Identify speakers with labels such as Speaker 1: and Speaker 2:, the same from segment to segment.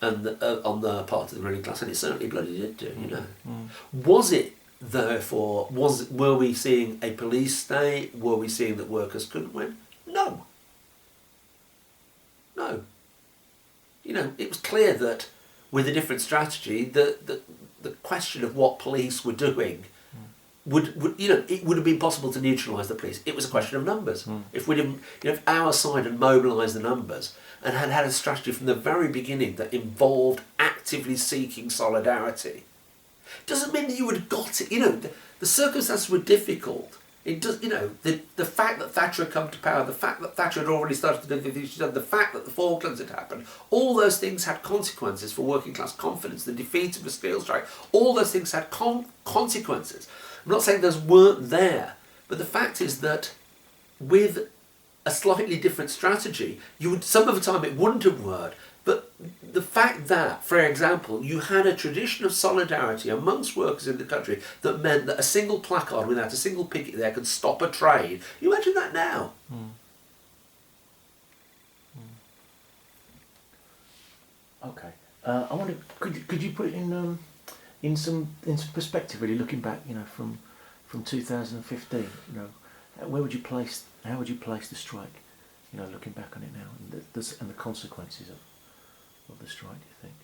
Speaker 1: and on the part of the ruling class, and it certainly bloody did do. You know, was it therefore were we seeing a police state? Were we seeing that workers couldn't win? No. No. You know, it was clear that with a different strategy, the question of what police were doing would you know, it would have been possible to neutralise the police. It was a question of numbers. If we didn't, you know, if our side had mobilised the numbers and had a strategy from the very beginning that involved actively seeking solidarity, doesn't mean that you would have got it. You know, the circumstances were difficult. It does, you know, the fact that Thatcher had come to power, the fact that Thatcher had already started to do the things she'd done, the fact that the Falklands had happened, all those things had consequences for working class confidence. The defeat of the steel strike, all those things had consequences. I'm not saying those weren't there, but the fact is that with a slightly different strategy, some of the time it wouldn't have worked. But the fact that, for example, you had a tradition of solidarity amongst workers in the country that meant that a single placard without a single picket there could stop a train. You imagine that now?
Speaker 2: Okay. I wonder, could you put it in some perspective, really, looking back, you know, from 2015, you know, how would you place the strike, you know, looking back on it now, and the consequences of the strike, do you think?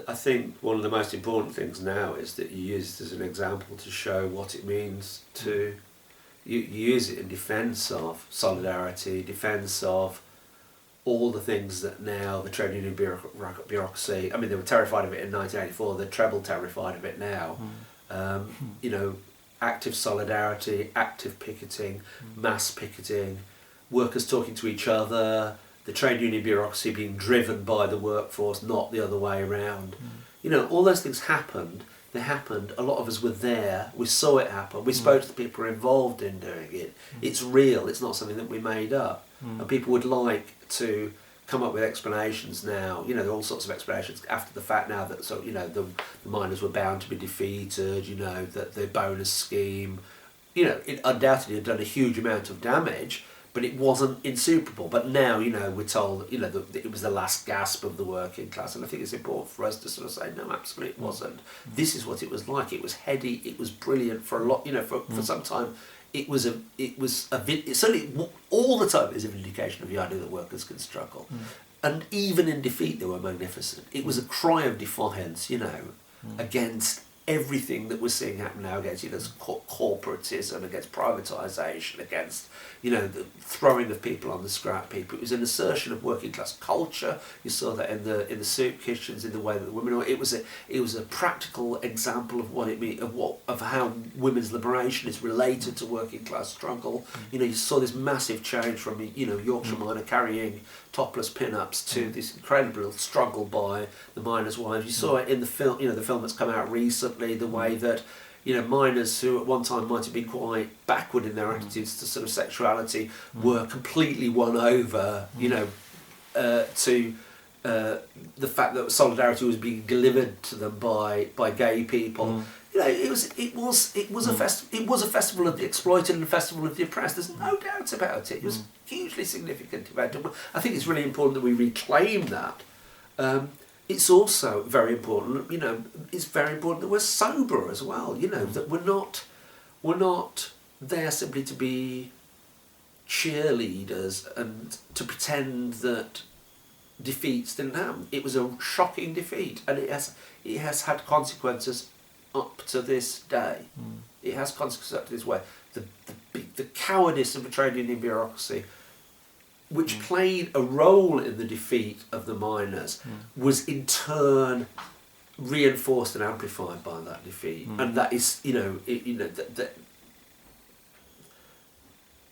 Speaker 1: I think one of the most important things now is that you use it as an example to show what it means to you use it in defence of solidarity, defence of all the things that now the trade union bureaucracy, I mean, they were terrified of it in 1984, they're treble terrified of it now. You know, active solidarity, active picketing, mass picketing, workers talking to each other, the trade union bureaucracy being driven by the workforce, not the other way around. You know, all those things happened. They happened. A lot of us were there. We saw it happen. We spoke to the people involved in doing it. It's real. It's not something that we made up. And people would like to come up with explanations now. You know, there are all sorts of explanations after the fact now that, so, you know, the miners were bound to be defeated, you know, that the bonus scheme, you know, it undoubtedly had done a huge amount of damage, but it wasn't insuperable. But now, you know, we're told, you know, that it was the last gasp of the working class, and I think it's important for us to sort of say, no, absolutely it wasn't. This is what it was like. It was heady. It was brilliant for a lot, you know, for some time. It was certainly all the time. It was a vindication of the idea that workers can struggle, and even in defeat, they were magnificent. It was a cry of defiance, you know, against everything that we're seeing happen now, against, you know, corporatism, against privatisation, against, you know, the throwing of people on the scrap heap. It was an assertion of working class culture. You saw that in the soup kitchens, in the way that the women were. It was a practical example of what it means, of how women's liberation is related to working class struggle. You know, you saw this massive change from, you know, Yorkshire miner carrying topless pin-ups to this incredible struggle by the miners' wives. You saw it in the film, you know, the film that's come out recently, the way that, you know, miners who at one time might have been quite backward in their attitudes to sort of sexuality were completely won over, you know, to the fact that solidarity was being delivered to them by gay people. You know, it was a festival of the exploited and a festival of the oppressed. There's no doubt about it. It was hugely significant event. I think it's really important that we reclaim that. It's also very important, you know, it's very important that we're sober as well, you know, that we're not there simply to be cheerleaders and to pretend that defeats didn't happen. It was a shocking defeat, and it has had consequences up to this day. It has consequences up to this way. The cowardice of the trade union bureaucracy, which played a role in the defeat of the miners, was in turn reinforced and amplified by that defeat. And that is, you know,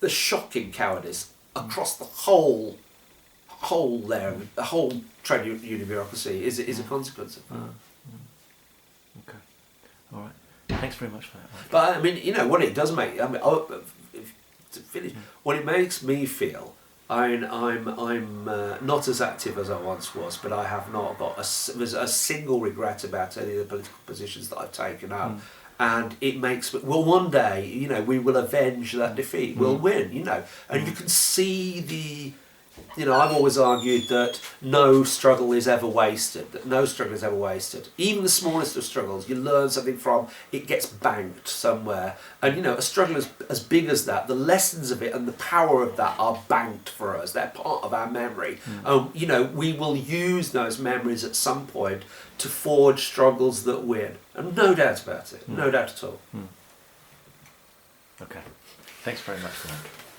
Speaker 1: the shocking cowardice across the whole trade union bureaucracy is a consequence of that.
Speaker 2: Okay, all right. Thanks very much for that, Mike.
Speaker 1: But I mean, you know, what it does make, I mean, to finish, what it makes me feel, I'm not as active as I once was, but I have not got a single regret about any of the political positions that I've taken up. And it makes, well, one day, you know, we will avenge that defeat. We'll win, you know. And you can see You know, I've always argued that no struggle is ever wasted, that no struggle is ever wasted. Even the smallest of struggles, you learn something from, it gets banked somewhere. And, you know, a struggle as big as that, the lessons of it and the power of that are banked for us. They're part of our memory. You know, we will use those memories at some point to forge struggles that win. And no doubt about it, no doubt at all.
Speaker 2: Okay. Thanks very much for that.